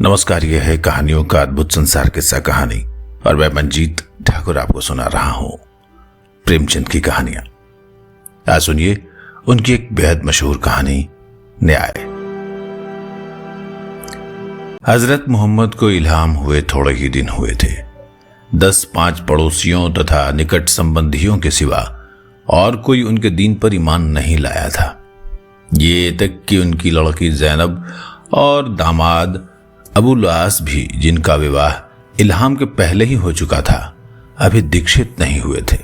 नमस्कार, यह है कहानियों का अद्भुत संसार किस्सा कहानी और मैं मंजीत ठाकुर आपको सुना रहा हूं प्रेमचंद की कहानियां। आज सुनिए उनकी एक बेहद मशहूर कहानी न्याय। हजरत मोहम्मद को इल्हाम हुए थोड़े ही दिन हुए थे। 10-5 पड़ोसियों तथा निकट संबंधियों के सिवा और कोई उनके दीन पर ईमान नहीं लाया था। ये तक कि उनकी लड़की जैनब और दामाद अबुल आस भी, जिनका विवाह इल्हाम के पहले ही हो चुका था, अभी दीक्षित नहीं हुए थे।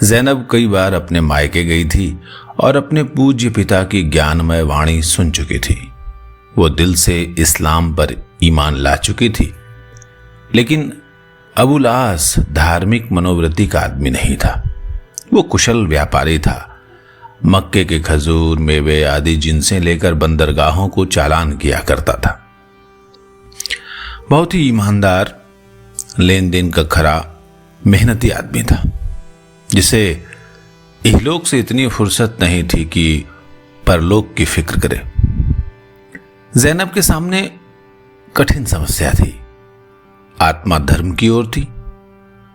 जैनब कई बार अपने मायके गई थी और अपने पूज्य पिता की ज्ञानमय वाणी सुन चुकी थी। वो दिल से इस्लाम पर ईमान ला चुकी थी, लेकिन अबुल आस धार्मिक मनोवृत्ति का आदमी नहीं था। वो कुशल व्यापारी था। मक्के के खजूर, मेवे आदि जिनसे लेकर बंदरगाहों को चालान किया करता था। बहुत ही ईमानदार, लेन देन का खरा, मेहनती आदमी था, जिसे इहलोक से इतनी फुर्सत नहीं थी कि परलोक की फिक्र करे। जैनब के सामने कठिन समस्या थी। आत्मा धर्म की ओर थी,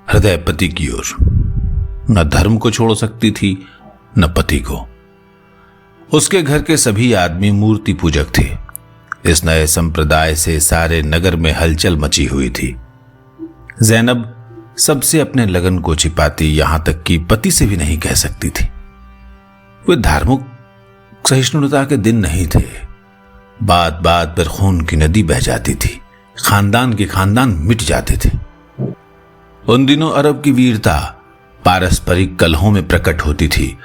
हृदय पति की ओर। न धर्म को छोड़ सकती थी न पति को। उसके घर के सभी आदमी मूर्ति पूजक थे। इस नए संप्रदाय से सारे नगर में हलचल मची हुई थी। जैनब सबसे अपने लगन को छिपाती, यहां तक कि पति से भी नहीं कह सकती थी। वे धार्मिक सहिष्णुता के दिन नहीं थे। बात बात पर खून की नदी बह जाती थी। खानदान के खानदान मिट जाते थे। उन दिनों अरब की वीरता पारस्परिक कलहों में प्रकट होती थी।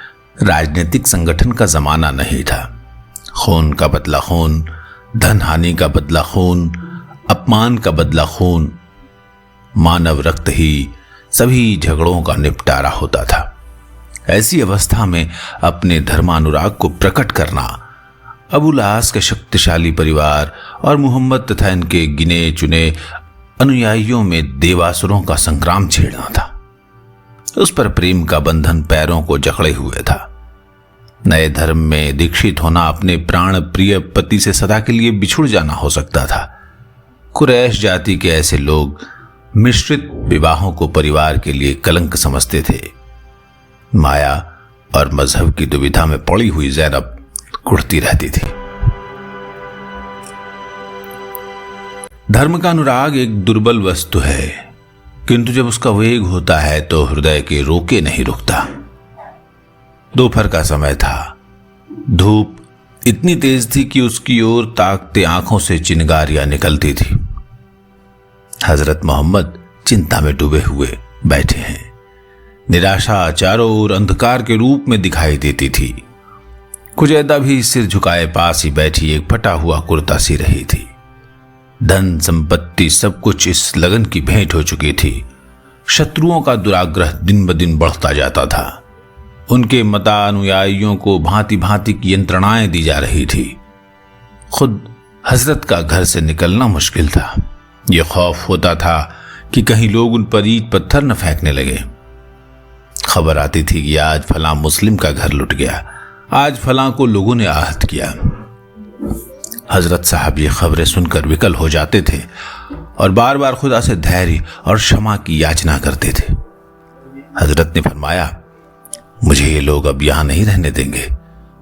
राजनीतिक संगठन का जमाना नहीं था। खून का बदला खून, धन हानि का बदला खून, अपमान का बदला खून, मानव रक्त ही सभी झगड़ों का निपटारा होता था। ऐसी अवस्था में अपने धर्मानुराग को प्रकट करना अबुल आस के शक्तिशाली परिवार और मोहम्मद तथा इनके गिने चुने अनुयायियों में देवासुरों का संग्राम छेड़ना था। उस पर प्रेम का बंधन पैरों को जकड़े हुए था। नए धर्म में दीक्षित होना अपने प्राण प्रिय पति से सदा के लिए बिछुड़ जाना हो सकता था। कुरैश जाति के ऐसे लोग मिश्रित विवाहों को परिवार के लिए कलंक समझते थे। माया और मजहब की दुविधा में पड़ी हुई जैनब कुढ़ती रहती थी। धर्म का अनुराग एक दुर्बल वस्तु है, किंतु जब उसका वेग होता है तो हृदय के रोके नहीं रुकता। दोपहर का समय था। धूप इतनी तेज थी कि उसकी ओर ताकते आंखों से चिंगारियां निकलती थी। हजरत मोहम्मद चिंता में डूबे हुए बैठे हैं। निराशा चारों ओर अंधकार के रूप में दिखाई देती थी। कुजैदा भी सिर झुकाए पास ही बैठी एक फटा हुआ कुर्ता सी रही थी। धन संपत्ति सब कुछ इस लगन की भेंट हो चुकी थी। शत्रुओं का दुराग्रह दिन ब दिन बढ़ता जाता था। उनके मतानुयायियों को भांति भांति की यंत्रणाएं दी जा रही थी। खुद हजरत का घर से निकलना मुश्किल था। यह खौफ होता था कि कहीं लोग उन पर ईंट पत्थर न फेंकने लगे। खबर आती थी कि आज फलां मुस्लिम का घर लुट गया, आज फलां को लोगों ने आहत किया। हजरत साहब ये खबरें सुनकर विकल हो जाते थे और बार बार खुदा से धैर्य और क्षमा की याचना करते थे। हजरत ने फरमाया, मुझे ये लोग अब यहां नहीं रहने देंगे।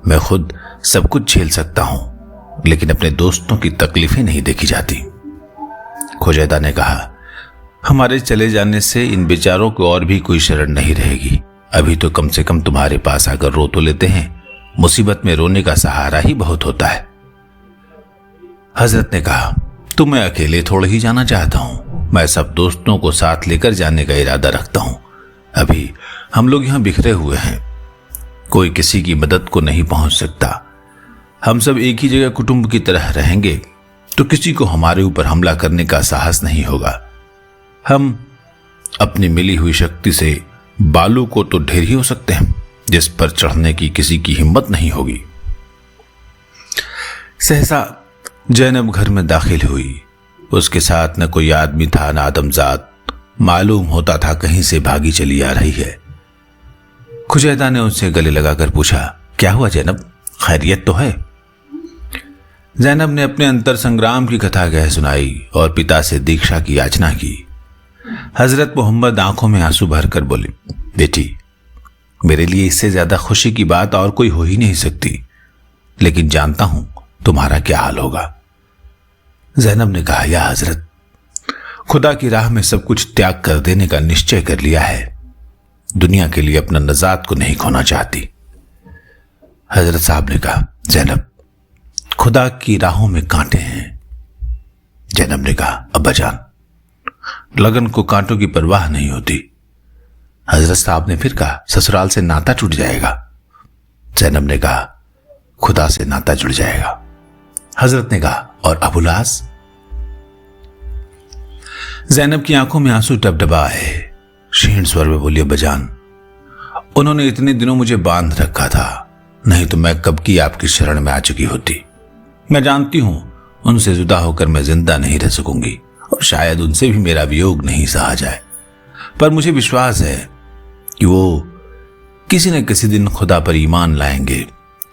मैं खुद सब कुछ झेल सकता हूं, लेकिन अपने दोस्तों की तकलीफें नहीं देखी जाती। खुजैदा ने कहा, हमारे चले जाने से इन बेचारों को और भी कोई शरण नहीं रहेगी। अभी तो कम से कम तुम्हारे पास आकर रो तो लेते हैं। मुसीबत में रोने का सहारा ही बहुत होता है। हजरत ने कहा, तो मैं अकेले थोड़े ही जाना चाहता हूं। मैं सब दोस्तों को साथ लेकर जाने का इरादा रखता हूं। अभी हम लोग यहां बिखरे हुए हैं। कोई किसी की मदद को नहीं पहुंच सकता। हम सब एक ही जगह कुटुंब की तरह रहेंगे तो किसी को हमारे ऊपर हमला करने का साहस नहीं होगा। हम अपनी मिली हुई शक्ति से बालू को तो ढेर ही हो सकते हैं, जिस पर चढ़ने की किसी की हिम्मत नहीं होगी। सहसा जैनब घर में दाखिल हुई। उसके साथ न कोई आदमी था न आदमजात। मालूम होता था कहीं से भागी चली आ रही है। खुजैदा ने उनसे गले लगाकर पूछा, क्या हुआ जैनब, खैरियत तो है? जैनब ने अपने अंतर संग्राम की कथा कह सुनाई और पिता से दीक्षा की याचना की। हजरत मोहम्मद आंखों में आंसू भरकर बोले, बेटी, मेरे लिए इससे ज्यादा खुशी की बात और कोई हो ही नहीं सकती, लेकिन जानता हूं तुम्हारा क्या हाल होगा। जैनब ने कहा, या हजरत, खुदा की राह में सब कुछ त्याग कर देने का निश्चय कर लिया है। दुनिया के लिए अपना नजात को नहीं खोना चाहती। हजरत साहब ने कहा, जैनब, खुदा की राहों में कांटे हैं। जैनब ने कहा, अब्बा जान, लगन को कांटों की परवाह नहीं होती। हजरत साहब ने फिर कहा, ससुराल से नाता टूट जाएगा। जैनब ने कहा, खुदा से नाता जुड़ जाएगा। हजरत ने कहा, और अबुलास? जैनब की आंखों में आंसू टपटपा आए। क्षीण स्वर में बोली, अब्बा जान, उन्होंने इतने दिनों मुझे बांध रखा था, नहीं तो मैं कब की आपकी शरण में आ चुकी होती। मैं जानती हूं उनसे जुदा होकर मैं जिंदा नहीं रह सकूंगी और शायद उनसे भी मेरा वियोग नहीं सहा जाए, पर मुझे विश्वास है कि वो किसी न किसी दिन खुदा पर ईमान लाएंगे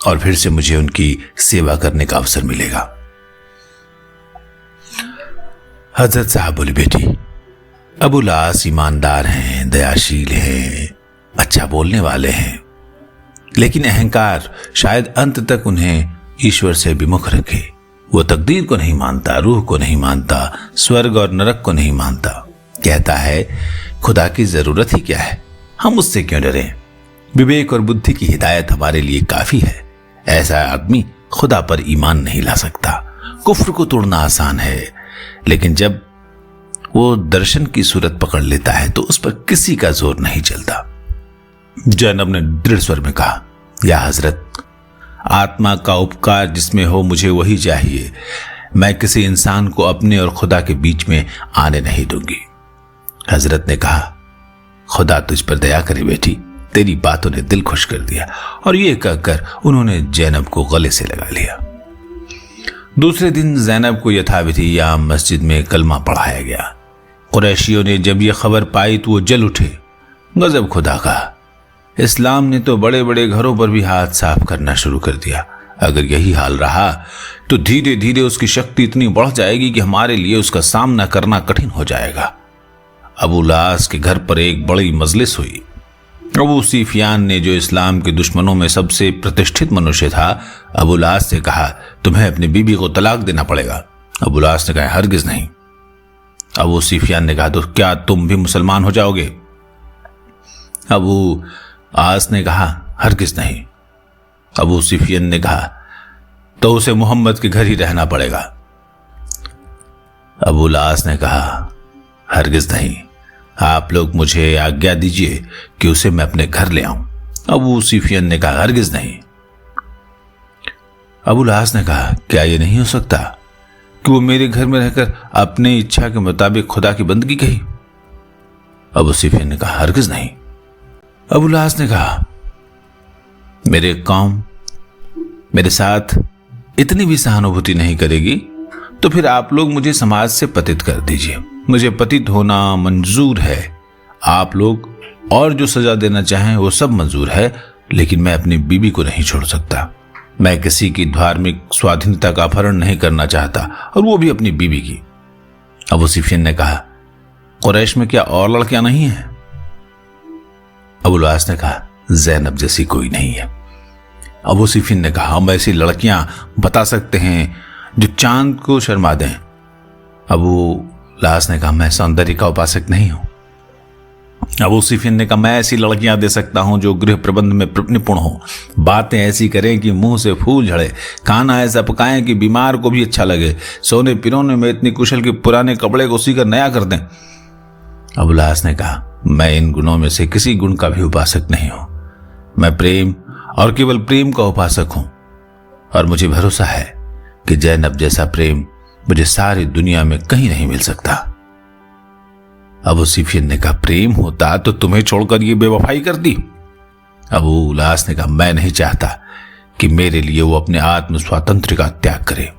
और फिर से मुझे उनकी सेवा करने का अवसर मिलेगा। हजरत साहब बोले, बेटी, अबुलास ईमानदार हैं, दयाशील हैं, अच्छा बोलने वाले हैं, लेकिन अहंकार शायद अंत तक उन्हें ईश्वर से विमुख रखे। वो तकदीर को नहीं मानता, रूह को नहीं मानता, स्वर्ग और नरक को नहीं मानता। कहता है, खुदा की जरूरत ही क्या है, हम उससे क्यों डरें? विवेक और बुद्धि की हिदायत हमारे लिए काफी है। ऐसा आदमी खुदा पर ईमान नहीं ला सकता। कुफ्र को तोड़ना आसान है, लेकिन जब वो दर्शन की सूरत पकड़ लेता है तो उस पर किसी का जोर नहीं चलता। जैनब ने दृढ़ स्वर में कहा, या हजरत, आत्मा का उपकार जिसमें हो मुझे वही चाहिए। मैं किसी इंसान को अपने और खुदा के बीच में आने नहीं दूंगी। हजरत ने कहा, खुदा तुझ पर दया करे बेटी, तेरी बातों ने दिल खुश कर दिया। और ये कहकर उन्होंने जैनब को गले से लगा लिया। दूसरे दिन जैनब को यथाविधि या मस्जिद में कलमा पढ़ाया गया। कुरैशियों ने जब यह खबर पाई तो वो जल उठे। गजब खुदा का, इस्लाम ने तो बड़े बड़े घरों पर भी हाथ साफ करना शुरू कर दिया। अगर यही हाल रहा तो धीरे धीरे उसकी शक्ति इतनी बढ़ जाएगी कि हमारे लिए उसका सामना करना कठिन हो जाएगा। अबुलास के घर पर एक बड़ी मजलिस हुई। अबू सुफियान ने, जो इस्लाम के दुश्मनों में सबसे प्रतिष्ठित मनुष्य था, अबुलास से कहा, तुम्हें अपनी बीबी को तलाक देना पड़ेगा। अबुलास ने कहा, हरगिज नहीं। अबू सुफियान ने कहा, तो क्या तुम भी मुसलमान हो जाओगे? अबू आस ने कहा, हरगिज नहीं। अबू सुफियान ने कहा, तो उसे मोहम्मद के घर ही रहना पड़ेगा। अबू आस ने कहा, हरगिज नहीं, आप लोग मुझे आज्ञा दीजिए कि उसे मैं अपने घर ले आऊं। अबू सुफियान ने कहा, हरगिज नहीं। अबू आस ने कहा, क्या यह नहीं हो सकता कि वो मेरे घर में रहकर अपने इच्छा के मुताबिक खुदा की बंदगी कही? अबू सुफियान ने कहा, हरगिज नहीं। अबू आस ने कहा, मेरे कौम मेरे साथ इतनी भी सहानुभूति नहीं करेगी तो फिर आप लोग मुझे समाज से पतित कर दीजिए। मुझे पतित होना मंजूर है। आप लोग और जो सजा देना चाहें वो सब मंजूर है, लेकिन मैं अपनी बीबी को नहीं छोड़ सकता। मैं किसी की धार्मिक स्वाधीनता का अपहरण नहीं करना चाहता, और वो भी अपनी बीबी की। अबू सुफियान ने कहा, कुरैश में क्या और लड़कियां नहीं है? अबू आस ने कहा, जैनब जैसी कोई नहीं है। अबू सुफियान ने कहा, हम ऐसी लड़कियां बता सकते हैं जो चांद को शर्मा दें। अबू आस ने कहा, मैं सौंदर्य का उपासक नहीं हूं। अबू सुफियान ने कहा, मैं ऐसी लड़कियां दे सकता हूं जो गृह प्रबंध में निपुण हो, बातें ऐसी करें कि मुंह से फूल झड़े, खाना ऐसा पकाएं कि बीमार को भी अच्छा लगे, सोने पिरोने में इतनी कुशल कि पुराने कपड़े को सीकर नया कर दें। अबू आस ने कहा, मैं इन गुणों में से किसी गुण का भी उपासक नहीं हूं। मैं प्रेम और केवल प्रेम का उपासक हूं, और मुझे भरोसा है कि जैनब जैसा प्रेम मुझे सारी दुनिया में कहीं नहीं मिल सकता। अबू सुफियान ने कहा, प्रेम होता तो तुम्हें छोड़कर ये बेवफाई करती। अबू आस ने कहा, मैं नहीं चाहता कि मेरे लिए वो अपने आत्म स्वातंत्र का त्याग करे।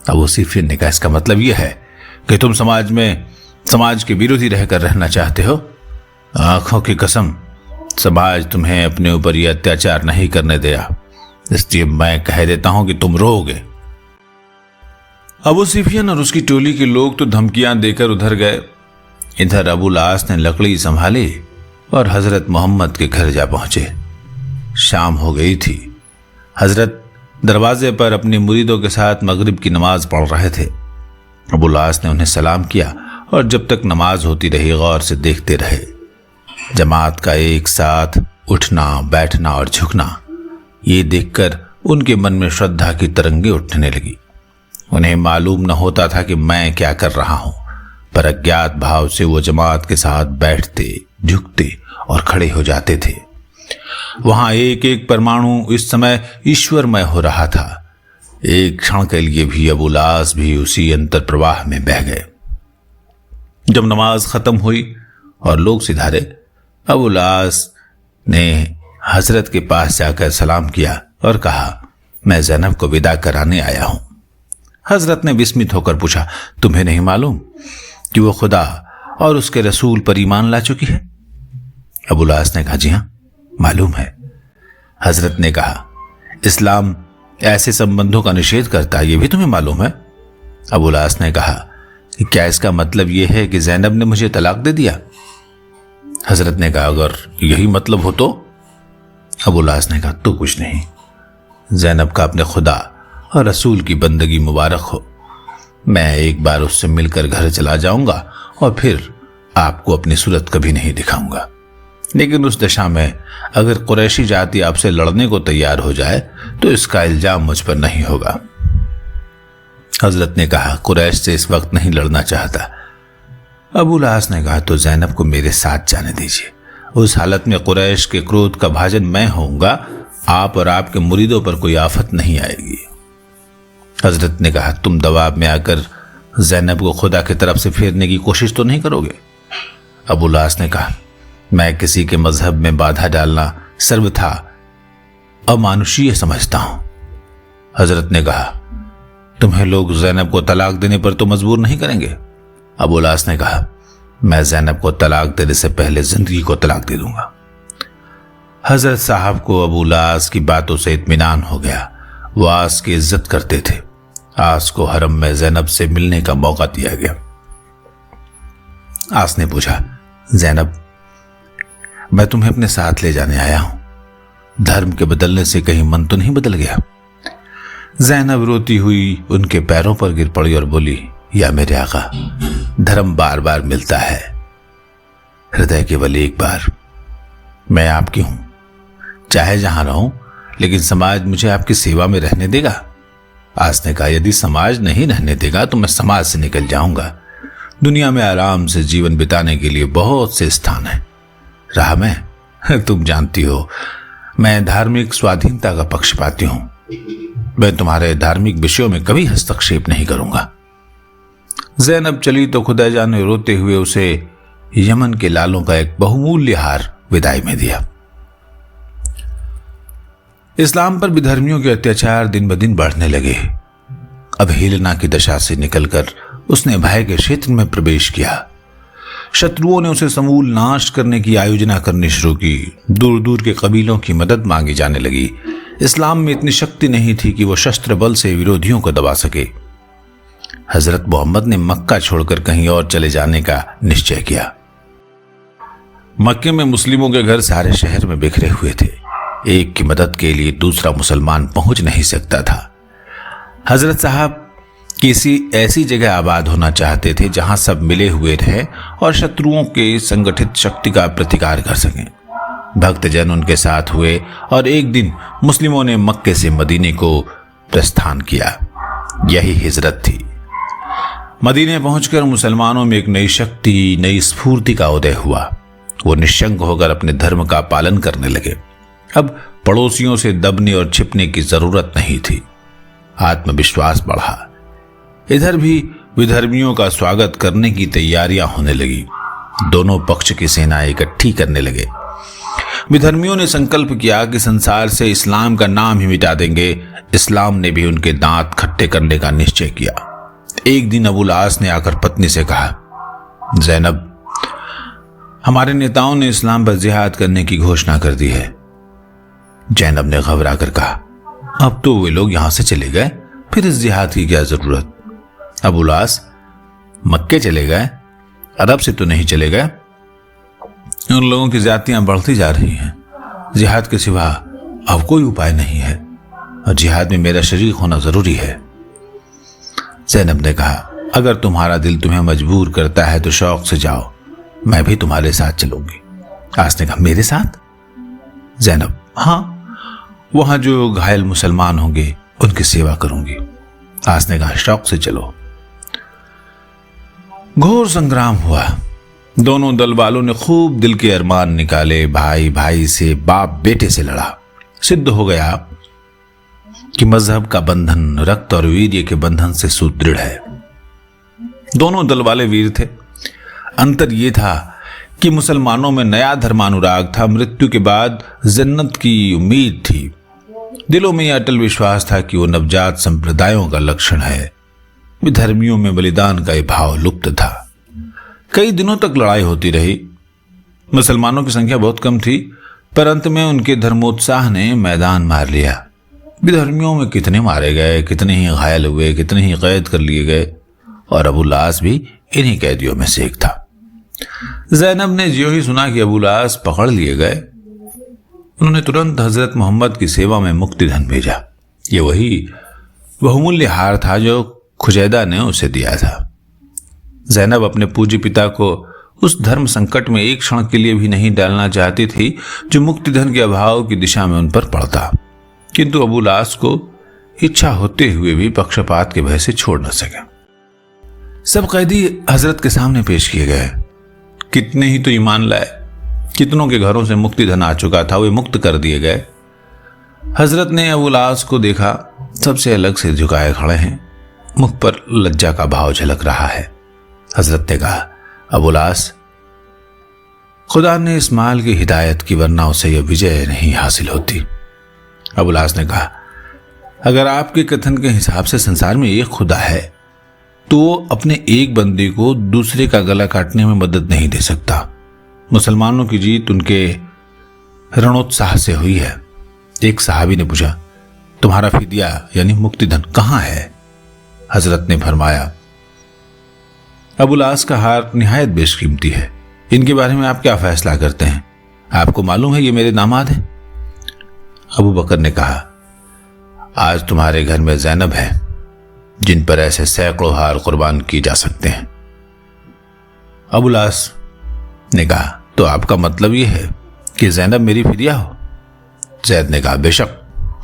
अबू सुफियान ने कहा, इसका मतलब यह है कि तुम समाज के विरोधी रहकर रहना चाहते हो? आंखों की कसम, समाज तुम्हें अपने ऊपर यह अत्याचार नहीं करने दिया, इसलिए मैं कह देता हूं कि तुम रोओगे। अबू सुफियान और उसकी टोली के लोग तो धमकियां देकर उधर गए। इधर अबुल आस ने लकड़ी संभाली और हजरत मोहम्मद के घर जा पहुंचे। शाम हो गई थी। हजरत दरवाजे पर अपनी मुरीदों के साथ मगरिब की नमाज पढ़ रहे थे। अबुल आस ने उन्हें सलाम किया और जब तक नमाज होती रही गौर से देखते रहे। जमात का एक साथ उठना, बैठना और झुकना, ये देखकर उनके मन में श्रद्धा की तरंगे उठने लगी। उन्हें मालूम न होता था कि मैं क्या कर रहा हूं, पर अज्ञात भाव से वो जमात के साथ बैठते, झुकते और खड़े हो जाते थे। वहां एक एक परमाणु इस समय ईश्वरमय हो रहा था। एक क्षण के लिए भी अबुल आस भी उसी अंतर प्रवाह में बह गए। जब नमाज खत्म हुई और लोग सिधारे, अबुल आस ने हजरत के पास जाकर सलाम किया और कहा, मैं ज़ैनब को विदा कराने आया हूं। हजरत ने विस्मित होकर पूछा, तुम्हें नहीं मालूम कि वो खुदा और उसके रसूल पर ईमान ला चुकी है? अबुल आस ने कहा, जी हां, मालूम है। हजरत ने कहा, इस्लाम ऐसे संबंधों का निषेध करता है, ये भी तुम्हें मालूम है? अबुल आस ने कहा कि क्या इसका मतलब यह है कि ज़ैनब ने मुझे तलाक दे दिया? हजरत ने कहा, अगर यही मतलब हो तो? अबुल आस ने कहा, तो कुछ नहीं, ज़ैनब का अपने खुदा और रसूल की बंदगी मुबारक हो। मैं एक बार उससे मिलकर घर चला जाऊंगा और फिर आपको अपनी सूरत कभी नहीं दिखाऊंगा। लेकिन उस दशा में अगर कुरैशी जाति आपसे लड़ने को तैयार हो जाए तो इसका इल्जाम मुझ पर नहीं होगा। हजरत ने कहा, कुरैश से इस वक्त नहीं लड़ना चाहता। अबुल आस ने कहा, तो ज़ैनब को मेरे साथ जाने दीजिए। उस हालत में कुरैश के क्रोध का भाजन मैं होऊंगा, आप और आपके मुरीदों पर कोई आफत नहीं आएगी। हजरत ने कहा, तुम दबाव में आकर ज़ैनब को खुदा की तरफ से फेरने की कोशिश तो नहीं करोगे? अबुल आस ने कहा, मैं किसी के मजहब में बाधा डालना सर्वथा अमानुषीय समझता हूं। हजरत ने कहा, तुम्हें लोग ज़ैनब को तलाक देने पर तो मजबूर नहीं करेंगे? अबुल आस ने कहा, मैं ज़ैनब को तलाक देने से पहले जिंदगी को तलाक दे दूंगा। हजरत साहब को अबुल आस की बातों से इत्मीनान हो गया। वो आस की इज्जत करते थे। आस को हरम में ज़ैनब से मिलने का मौका दिया गया। आस ने पूछा, ज़ैनब, मैं तुम्हें अपने साथ ले जाने आया हूं। धर्म के बदलने से कहीं मन तो नहीं बदल गया? ज़ैनब रोती हुई उनके पैरों पर गिर पड़ी और बोली, या मेरे आका, धर्म बार बार मिलता है, हृदय केवल एक बार। मैं आपकी हूं, चाहे जहां रहूं, लेकिन समाज मुझे आपकी सेवा में रहने देगा? आस ने कहा, यदि समाज नहीं रहने देगा तो मैं समाज से निकल जाऊंगा। दुनिया में आराम से जीवन बिताने के लिए बहुत से स्थान हैं। रहा मैं, तुम जानती हो, मैं धार्मिक स्वाधीनता का पक्षपाती हूं। मैं तुम्हारे धार्मिक विषयों में कभी हस्तक्षेप नहीं करूंगा। ज़ैनब चली तो खुदा ने रोते हुए उसे यमन के लालों का एक बहुमूल्य हार विदाई में दिया। इस्लाम पर विधर्मियों के अत्याचार दिन ब दिन बढ़ने लगे। अब हेलेना की दशा से निकलकर उसने भय के क्षेत्र में प्रवेश किया। शत्रुओं ने उसे समूल नाश करने की आयोजना करनी शुरू की। दूर दूर के कबीलों की मदद मांगी जाने लगी। इस्लाम में इतनी शक्ति नहीं थी कि वो शस्त्र बल से विरोधियों को दबा सके। हजरत मोहम्मद ने मक्का छोड़कर कहीं और चले जाने का निश्चय किया। मक्के में मुस्लिमों के घर सारे शहर में बिखरे हुए थे। एक की मदद के लिए दूसरा मुसलमान पहुंच नहीं सकता था। हजरत साहब किसी ऐसी जगह आबाद होना चाहते थे जहां सब मिले हुए रहें और शत्रुओं के संगठित शक्ति का प्रतिकार कर सकें। भक्तजन उनके साथ हुए और एक दिन मुस्लिमों ने मक्के से मदीने को प्रस्थान किया। यही हिजरत थी। मदीने पहुंचकर मुसलमानों में एक नई शक्ति, नई स्फूर्ति का उदय हुआ। वो निश्चंक होकर अपने धर्म का पालन करने लगे। अब पड़ोसियों से दबने और छिपने की जरूरत नहीं थी। आत्मविश्वास बढ़ा। इधर भी विधर्मियों का स्वागत करने की तैयारियां होने लगी। दोनों पक्ष की सेनाएं इकट्ठी करने लगे। विधर्मियों ने संकल्प किया कि संसार से इस्लाम का नाम ही मिटा देंगे। इस्लाम ने भी उनके दांत खट्टे करने का निश्चय किया। एक दिन अबुल आस ने आकर पत्नी से कहा, ज़ैनब, हमारे नेताओं ने इस्लाम पर जिहाद करने की घोषणा कर दी है। ज़ैनब ने घबरा कर कहा, अब तो वे लोग यहां से चले गए, फिर इस जिहाद की क्या जरूरत? अबू लास मक्के चले गए, अरब से तो नहीं चले गए। उन लोगों की ज्यादतियां बढ़ती जा रही हैं। जिहाद के सिवा अब कोई उपाय नहीं है और जिहाद में मेरा शरीक होना जरूरी है। ज़ैनब ने कहा, अगर तुम्हारा दिल तुम्हें मजबूर करता है तो शौक से जाओ, मैं भी तुम्हारे साथ चलूंगी। आस ने कहा, मेरे साथ? ज़ैनब, हाँ, वहां जो घायल मुसलमान होंगे उनकी सेवा करूंगी। आस ने कहा, शौक से चलो। घोर संग्राम हुआ। दोनों दल वालों ने खूब दिल के अरमान निकाले। भाई भाई से, बाप बेटे से लड़ा। सिद्ध हो गया कि मजहब का बंधन रक्त और वीर्य के बंधन से सुदृढ़ है। दोनों दल वाले वीर थे। अंतर यह था कि मुसलमानों में नया धर्मानुराग था, मृत्यु के बाद जन्नत की उम्मीद थी। दिलों में यह अटल विश्वास था कि वो नवजात संप्रदायों का लक्षण है। विधर्मियों में बलिदान का यह भाव लुप्त था। कई दिनों तक लड़ाई होती रही। मुसलमानों की संख्या बहुत कम थी, पर अंत में उनके धर्मोत्साह ने मैदान मार लिया। विधर्मियों में कितने मारे गए, कितने ही घायल हुए, कितने ही कैद कर लिए गए, और अबू लास भी इन्हीं कैदियों में से एक था। ज़ैनब ने ज्यों ही सुना कि अबू लास पकड़ लिए गए, उन्होंने तुरंत हजरत मोहम्मद की सेवा में मुक्ति धन भेजा। ये वही बहुमूल्य हार था जो खुजैदा ने उसे दिया था। ज़ैनब अपने पूज्य पिता को उस धर्म संकट में एक क्षण के लिए भी नहीं डालना चाहती थी जो मुक्ति धन के अभाव की दिशा में उन पर पड़ता, किंतु अबू लास को इच्छा होते हुए भी पक्षपात के भय से छोड़ न सके। सब कैदी हजरत के सामने पेश किए गए। कितने ही तो ईमान लाए, कितनों के घरों से मुक्ति धन आ चुका था, वे मुक्त कर दिए गए। हजरत ने अबू लास को देखा, सबसे अलग से झुकाए खड़े हैं, मुख पर लज्जा का भाव झलक रहा है। हजरत ने कहा, अबू लास, खुदा ने इस माल की हिदायत की, वरना उसे यह विजय नहीं हासिल होती। अबू लास ने कहा, अगर आपके कथन के हिसाब से संसार में एक खुदा है तो वो अपने एक बंदे को दूसरे का गला काटने में मदद नहीं दे सकता। मुसलमानों की जीत उनके रणोत्साह से हुई है। एक सहाबी ने पूछा, तुम्हारा फिदिया यानी मुक्ति धन कहां है? हजरत ने फरमाया, अबू लास का हार निहायत बेशकीमती है, इनके बारे में आप क्या फैसला करते हैं? आपको मालूम है ये मेरे दामाद हैं। अबू बकर ने कहा, आज तुम्हारे घर में ज़ैनब है जिन पर ऐसे सैकड़ों हार कुर्बान किए जा सकते हैं। अबू लास ने कहा, तो आपका मतलब यह है कि ज़ैनब मेरी फिदिया हो? ज़ैद ने कहा, बेशक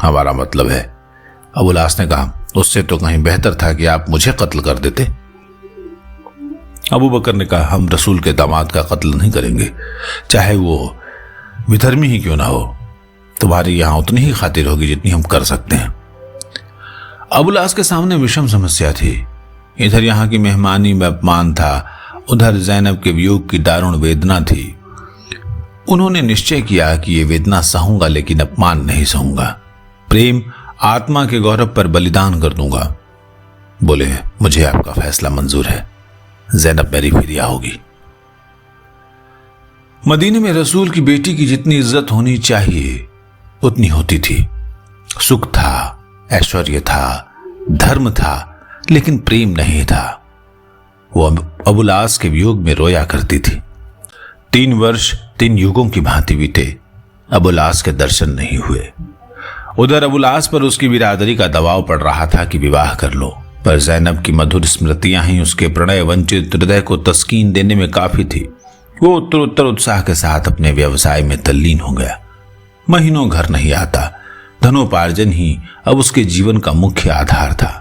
हमारा मतलब है। अबू लास ने कहा, उससे तो कहीं बेहतर था कि आप मुझे कत्ल कर देते। अबू बकर ने कहा, हम रसूल के दामाद का कत्ल नहीं करेंगे, चाहे वो विधर्मी ही क्यों ना हो। तुम्हारी यहां उतनी ही खातिर होगी जितनी हम कर सकते हैं। अबू लास के सामने विषम समस्या थी। इधर यहां की मेहमानी में अपमान था, उधर ज़ैनब के वियोग की दारुण वेदना थी। उन्होंने निश्चय किया कि ये वेदना सहूंगा, लेकिन अपमान नहीं सहूंगा। प्रेम आत्मा के गौरव पर बलिदान कर दूंगा। बोले, मुझे आपका फैसला मंजूर है, ज़ैनब मेरी फिदिया होगी। मदीने में रसूल की बेटी की जितनी इज्जत होनी चाहिए उतनी होती थी। सुख था, ऐश्वर्य था, धर्म था, लेकिन प्रेम नहीं था। वो अबू लास के वियोग में रोया करती थी। 3 वर्ष 3 युगों की भांति बीते, अबू लास के दर्शन नहीं हुए। उधर अबू लास पर उसकी बिरादरी का दबाव पड़ रहा था कि विवाह कर लो, पर ज़ैनब की मधुर स्मृतियां ही उसके प्रणय वंचित हृदय को तस्कीन देने में काफी थी। वो उत्तर उत्साह के साथ अपने व्यवसाय में तल्लीन हो गया। महीनों घर नहीं आता, धनोपार्जन ही अब उसके जीवन का मुख्य आधार था।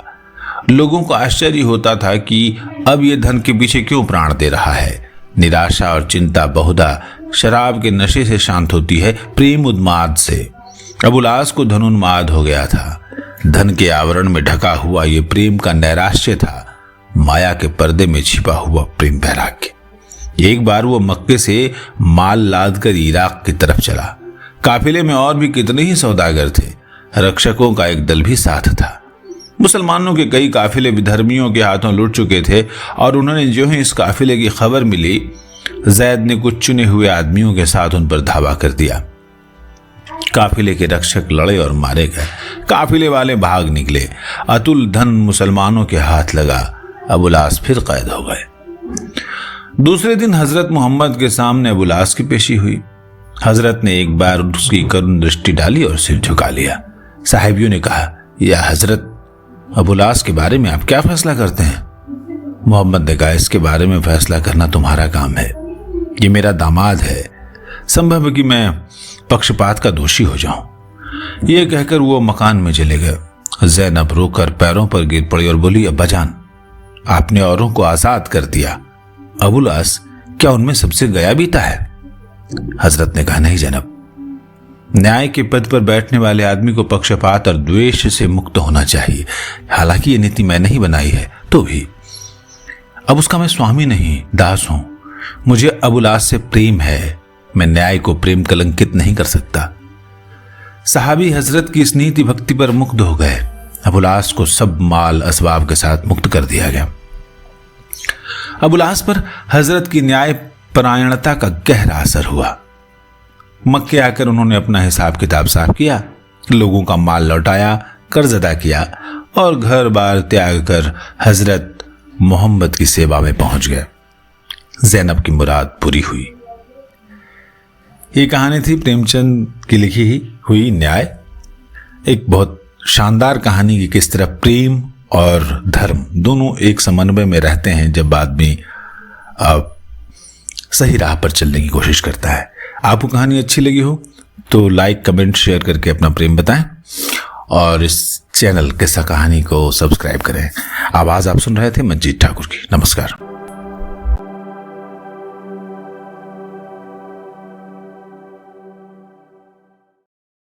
लोगों को आश्चर्य होता था कि अब ये धन के पीछे क्यों प्राण दे रहा है। निराशा और चिंता बहुधा शराब के नशे से शांत होती है, प्रेम उन्माद से। अबू लास को धनोन्माद हो गया था। धन के आवरण में ढका हुआ ये प्रेम का नैराश्य था, माया के पर्दे में छिपा हुआ प्रेम वैराग्य। एक बार वो मक्के से माल लाद कर इराक की तरफ चला। काफिले में और भी कितने ही सौदागर थे, रक्षकों का एक दल भी साथ था। मुसलमानों के कई काफिले विधर्मियों के हाथों लुट चुके थे, और उन्होंने जो ही इस काफिले की खबर मिली, ज़ैद ने कुछ चुने हुए आदमियों के साथ उन पर धावा कर दिया। काफिले के रक्षक लड़े और मारे गए। काफिले वाले भाग निकले। अतुल धन मुसलमानों के हाथ लगा। अबुल आस फिर कैद हो गए। दूसरे दिन हजरत मोहम्मद के सामने अबुल आस की पेशी हुई। हजरत ने एक बार उसकी करुण दृष्टि डाली और सिर झुका लिया। साहिबियों ने कहा, या हजरत, अबुल आस के बारे में आप क्या फैसला करते हैं? मोहम्मद ने कहा, इसके बारे में फैसला करना तुम्हारा काम है। ये मेरा दामाद है, संभव है कि मैं पक्षपात का दोषी हो जाऊं। यह कहकर वो मकान में चले गए। ज़ैनब रोकर पैरों पर गिर पड़ी और बोली, अब्बाजान, आपने औरों को आजाद कर दिया, अबुल आस क्या उनमें सबसे गया बीता है? हजरत ने कहा, नहीं ज़ैनब, न्याय के पद पर बैठने वाले आदमी को पक्षपात और द्वेष से मुक्त होना चाहिए। हालांकि ये नीति मैंने ही बनाई है, तो भी अब उसका मैं स्वामी नहीं, दास हूं। मुझे अबुल आस से प्रेम है, मैं न्याय को प्रेम कलंकित नहीं कर सकता। सहाबी हजरत की इस नीति भक्ति पर मुग्ध हो गए। अबुल आस को सब माल असबाब के साथ मुक्त कर दिया गया। अबुल आस पर हजरत की न्याय परायणता का गहरा असर हुआ। मक्के आकर उन्होंने अपना हिसाब किताब साफ किया, लोगों का माल लौटाया, कर्ज अदा किया और घर बार त्याग कर हजरत मोहम्मद की सेवा में पहुंच गए। ज़ैनब की मुराद पूरी हुई। ये कहानी थी प्रेमचंद की लिखी हुई न्याय। एक बहुत शानदार कहानी की किस तरह प्रेम और धर्म दोनों एक समन्वय में रहते हैं जब आदमी सही राह पर चलने की कोशिश करता है। आपको कहानी अच्छी लगी हो तो लाइक, कमेंट, शेयर करके अपना प्रेम बताएं और इस चैनल किस्सा कहानी को सब्सक्राइब करें। आवाज आप सुन रहे थे मंजीत ठाकुर की। नमस्कार।